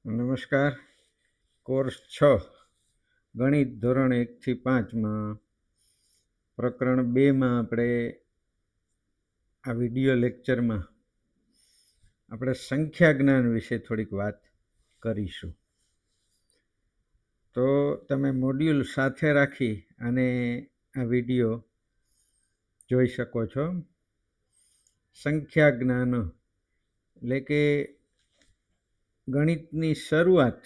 નમસ્કાર. કોર્સ 6 ગણિત ધોરણ 1 થી 5માં પ્રકરણ 2માં આપણે આ વિડિયો લેક્ચરમાં આપણે સંખ્યા જ્ઞાન વિશે થોડીક વાત કરીશું. તો તમે મોડ્યુલ સાથે રાખી અને આ વિડિયો જોઈ શકો છો. સંખ્યા જ્ઞાન એટલે કે ગણિતની શરૂઆત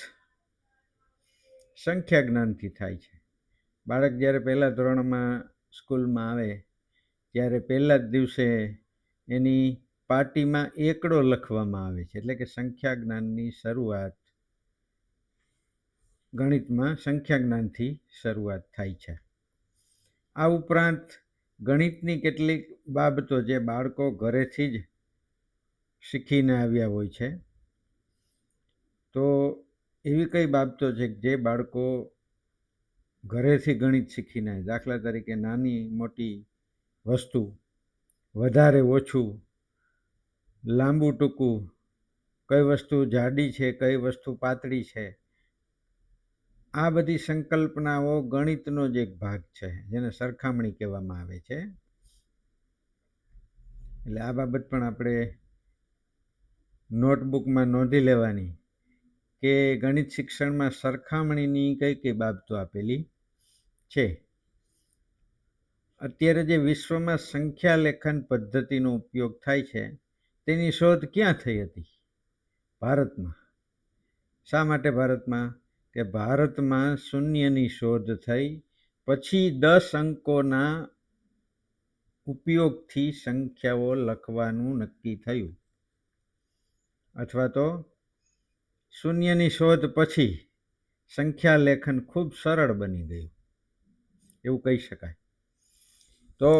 સંખ્યા જ્ઞાનથી થાય છે. બાળક જ્યારે પહેલા ધોરણમાં સ્કૂલમાં આવે ત્યારે પહેલા જ દિવસે એની પાટીમાં એકડો લખવામાં આવે છે, એટલે કે સંખ્યા જ્ઞાનની શરૂઆત ગણિતમાં સંખ્યા જ્ઞાનથી શરૂઆત થાય છે. આ ઉપરાંત ગણિતની કેટલીક બાબતો જે બાળકો ઘરેથી જ શીખીને આવ્યા હોય છે, તો એવી કઈ બાબતો છે જે બાળકો ઘરેથી ગણિત શીખીને, દાખલા તરીકે નાની મોટી વસ્તુ, વધારે ઓછું, લાંબુ ટૂંકું, કઈ વસ્તુ જાડી છે, કઈ વસ્તુ પાતળી છે, આ બધી સંકલ્પનાઓ ગણિતનો જ એક ભાગ છે, જેને સરખામણી કહેવામાં આવે છે. એટલે આ બાબત પણ આપણે નોટબુકમાં નોંધી લેવાની કે ગણિત શિક્ષણમાં સરખામણીની કઈ કઈ બાબતો આપેલી છે. અત્યારે જે વિશ્વમાં સંખ્યા લેખન પદ્ધતિનો ઉપયોગ થાય છે તેની શોધ ક્યાં થઈ હતી? ભારતમાં. શા માટે ભારતમાં? કે ભારતમાં શૂન્યની શોધ થઈ પછી 10 અંકોના ઉપયોગથી સંખ્યાઓ લખવાનું નક્કી થયું, અથવા તો શૂન્યની શોધ પછી સંખ્યા લેખન ખૂબ સરળ બની ગયું, એવું કહી શકાય. તો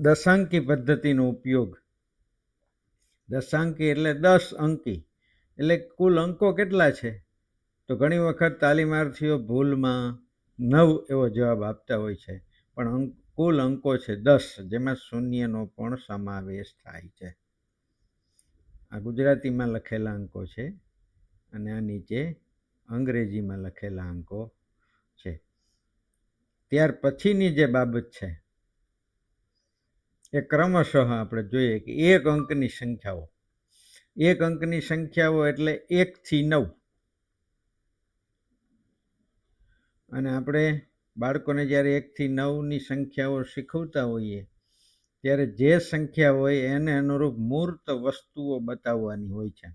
દશાંકી પદ્ધતિનો ઉપયોગ, દશાંકી એટલે 10 અંકી, એટલે કુલ અંકો કેટલા છે? તો ઘણી વખત તાલીમાર્થીઓ ભૂલમાં 9 એવો જવાબ આપતા હોય છે, પણ કુલ અંકો છે 10, જેમાં શૂન્યનો પણ સમાવેશ થાય છે. આ ગુજરાતીમાં લખેલા અંકો છે અને આ નીચે અંગ્રેજીમાં લખેલા અંકો છે. ત્યાર પછીની જે બાબત છે એ ક્રમશઃ આપણે જોઈએ કે 1 અંકની સંખ્યાઓ. 1 અંકની સંખ્યાઓ એટલે 1 થી 9. અને આપણે બાળકોને જ્યારે 1 થી 9ની સંખ્યાઓ શીખવતા હોઈએ ત્યારે જે સંખ્યા હોય એને અનુરૂપ મૂર્ત વસ્તુઓ બતાવવાની હોય છે.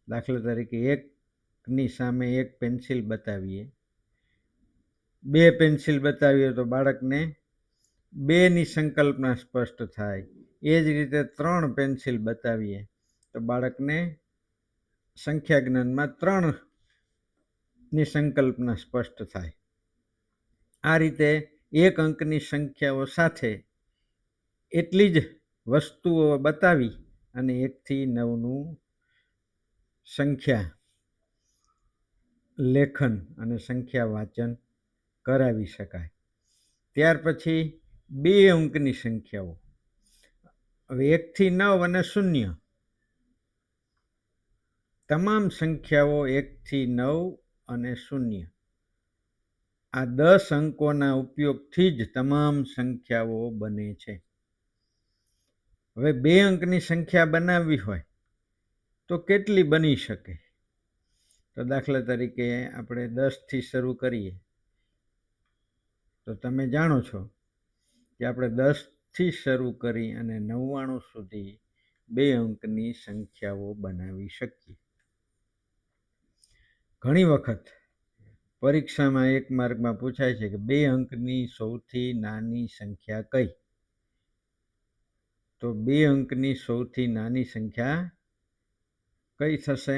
દાખલા તરીકે 1ની સામે 1 પેન્સિલ બતાવીએ, 2 પેન્સિલ બતાવીએ તો બાળકને 2ની સંકલ્પના સ્પષ્ટ થાય. એ જ રીતે 3 પેન્સિલ બતાવીએ તો બાળકને સંખ્યા જ્ઞાનમાં 3ની સંકલ્પના સ્પષ્ટ થાય. આ રીતે 1 અંકની સંખ્યાઓ સાથે એટલી જ વસ્તુઓ બતાવી અને 1 થી 9નું સંખ્યા લેખન અને સંખ્યા વાંચન કરાવી શકાય. ત્યાર પછી 2 અંકની સંખ્યાઓ. હવે 1 થી 9 અને 0, તમામ સંખ્યાઓ 1 થી 9 અને 0, આ 10 અંકોના ઉપયોગથી જ તમામ સંખ્યાઓ બને છે. હવે 2 અંકની સંખ્યા બનાવવી હોય તો કેટલી બની શકે? તો દાખલા તરીકે આપણે 10 થી શરૂ કરીએ તો તમે જાણો છો કે આપણે 10 થી શરૂ કરી અને 99 સુધી 2 અંકની સંખ્યાઓ બનાવી શકીએ. ઘણી વખત પરીક્ષામાં 1 માર્કમાં પૂછાય છે કે 2 અંકની સૌથી નાની સંખ્યા કઈ? તો 2 અંકની સૌથી નાની સંખ્યા કઈ થશે?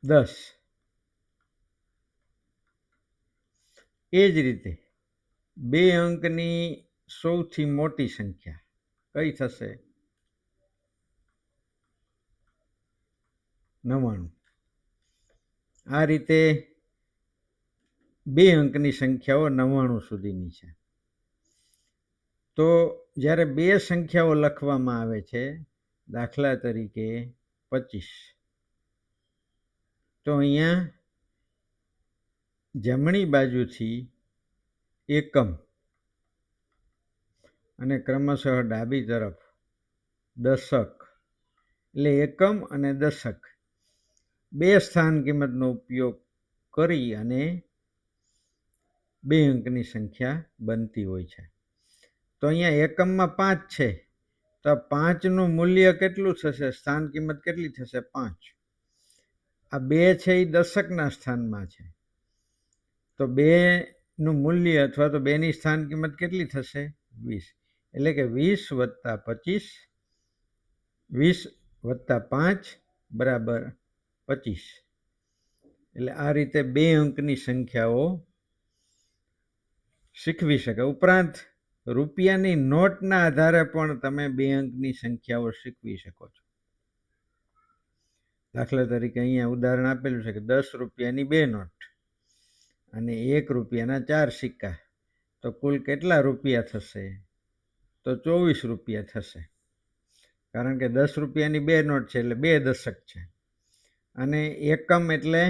10. એ જ રીતે 2 અંકની સૌથી મોટી સંખ્યા કઈ થશે? 99. આ રીતે 2 અંકની સંખ્યાઓ 99 સુધીની છે. તો જ્યારે 2 સંખ્યાઓ લખવામાં આવે છે, દાખલા તરીકે 25. તો અહીંયા જમણી બાજુથી એકમ અને ક્રમશઃ ડાબી તરફ દશક, એટલે એકમ અને દશક બે સ્થાન કિંમતનો ઉપયોગ કરી અને 2 અંકની સંખ્યા બનતી હોય છે. તો અહીંયા એકમમાં 5 છે, તો 5નું મૂલ્ય કેટલું થશે? સ્થાન કિંમત કેટલી થશે? 5. આ 2 છે એ દશકના સ્થાનમાં છે, તો 2નું મૂલ્ય અથવા તો 2ની સ્થાન કિંમત કેટલી થશે? 20. એટલે કે 20 વત્તા 25, 20 વત્તા 5 બરાબર 25. એટલે આ રીતે 2 અંકની સંખ્યાઓ શીખવી શકે. ઉપરાંત રૂપિયાની નોટના આધારે પણ તમે 2 અંકની સંખ્યાઓ શીખવી શકો છો. દાખલા તરીકે અહીંયા ઉદાહરણ આપેલું છે કે 10 રૂપિયાની 2 નોટ અને 1 રૂપિયાના 4 સિક્કા, તો કુલ કેટલા રૂપિયા થશે? તો 24 રૂપિયા થશે. કારણ કે 10 રૂપિયાની 2 નોટ છે એટલે 2 દશક છે, અને એકમ એટલે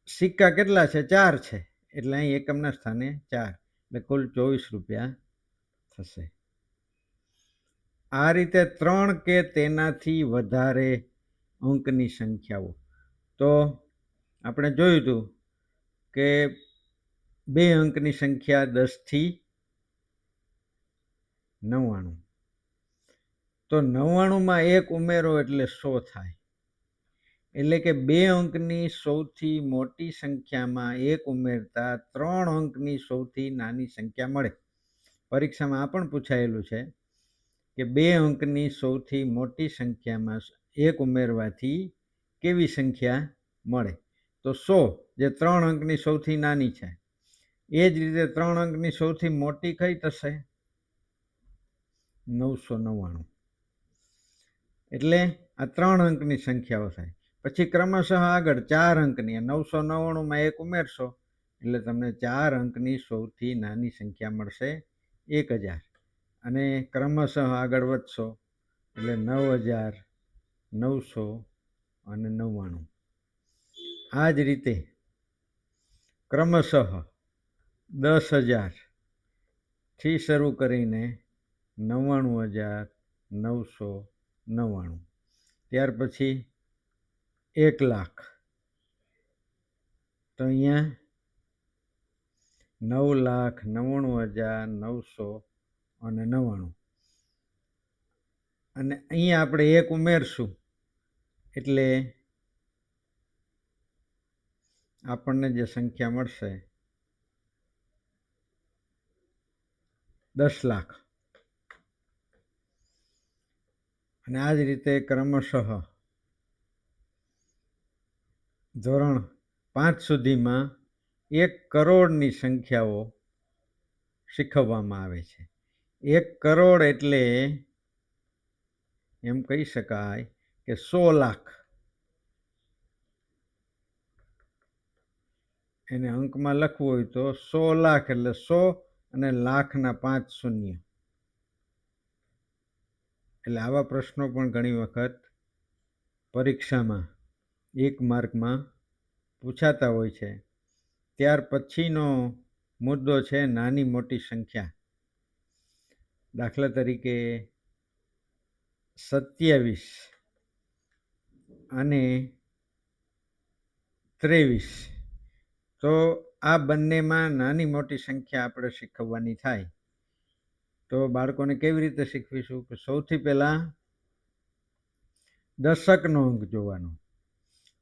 સિક્કા કેટલા છે? 4 છે, એટલે અહીં એકમના સ્થાને 4, એટલે કુલ 24 રૂપિયા થશે. આ રીતે 3 કે તેનાથી વધારે અંકની સંખ્યાઓ, તો આપણે જોયું હતું કે 2 અંકની સંખ્યા 10 થી 99, તો 99માં 1 ઉમેરો એટલે 100 થાય. એટલે કે 2 અંકની સૌથી મોટી સંખ્યામાં 1 ઉમેરતા 3 અંકની સૌથી નાની સંખ્યા મળે. પરીક્ષામાં આ પણ પૂછાયેલું છે કે 2 અંકની સૌથી મોટી સંખ્યામાં 1 ઉમેરવાથી કેવી સંખ્યા મળે? તો 100, જે 3 અંકની સૌથી નાની છે. એ જ રીતે 3 અંકની સૌથી મોટી કઈ થશે? 999. એટલે આ 3 અંકની સંખ્યાઓ થાય. પછી ક્રમશઃ આગળ 4 અંકની, 999માં 1 ઉમેરશો એટલે તમને 4 અંકની સૌથી નાની સંખ્યા મળશે 1000, અને ક્રમશઃ આગળ વધશો એટલે 9000, 900 અને 99. આ જ રીતે ક્રમશઃ 10,000 થી શરૂ કરીને 99,999, ત્યાર પછી 1,00,000, તો અહીંયા 9,99,999, અને અહીંયા આપણે 1 ઉમેરશું એટલે આપણને જે સંખ્યા મળશે 10,00,000. અને આ જ રીતે ક્રમશઃ ધોરણ 5 સુધીમાં 1 કરોડની સંખ્યાઓ શીખવવામાં આવે છે. 1 કરોડ એટલે એમ કહી શકાય કે 100 લાખ. એને અંકમાં લખવું હોય તો 100 લાખ, એટલે 100 અને લાખના 5 શૂન્ય. એટલે આવા પ્રશ્નો પણ ઘણી વખત પરીક્ષામાં 1 માર્કમાં પૂછાતા હોય છે. ત્યાર પછીનો મુદ્દો છે નાની મોટી સંખ્યા. દાખલા તરીકે 27 અને 23, તો આ બંનેમાં નાની મોટી સંખ્યા આપણે શીખવવાની થાય. તો બાળકોને કેવી રીતે શીખવીશું? કે સૌથી પહેલા દશકનો અંક જોવાનો.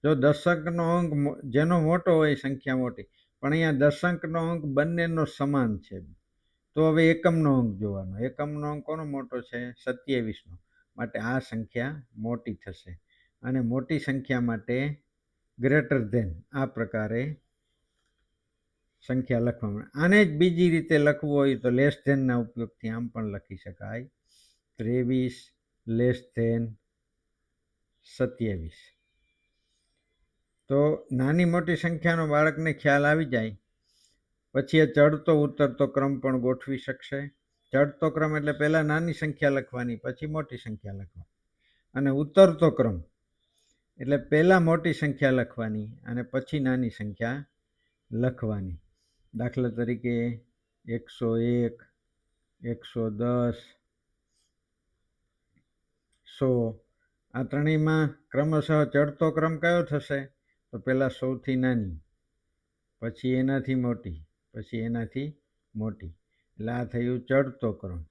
જો દશકનો અંક જેનો મોટો હોય સંખ્યા મોટી, પણ અહીંયા દશકનો અંક બંનેનો સમાન છે, તો હવે એકમનો અંક જોવાનો. એકમનો અંક કોનો મોટો છે? 27નો, માટે આ સંખ્યા મોટી થશે. અને મોટી સંખ્યા માટે ગ્રેટર ધેન આ પ્રકારે સંખ્યા લખવામાં. આને જ બીજી રીતે લખવું હોય તો લેસ ધેનના ઉપયોગથી આમ પણ લખી શકાય. 23 લેસ ધેન 27. તો નાની મોટી સંખ્યાનો બાળકને ખ્યાલ આવી જાય પછી એ ચડતો ઉતરતો ક્રમ પણ ગોઠવી શકશે. ચડતો ક્રમ એટલે પહેલા નાની સંખ્યા લખવાની, પછી મોટી સંખ્યા લખવાની, અને ઉતરતો ક્રમ એટલે પહેલાં મોટી સંખ્યા લખવાની અને પછી નાની સંખ્યા લખવાની. દાખલા તરીકે 101, 110, 100 આ ત્રણેયમાં ક્રમશઃ ચડતો ક્રમ કયો થશે? તો પહેલાં સૌથી નાની, પછી એનાથી મોટી, પછી એનાથી મોટી, એટલે આ થયું ચડતો ક્રમ.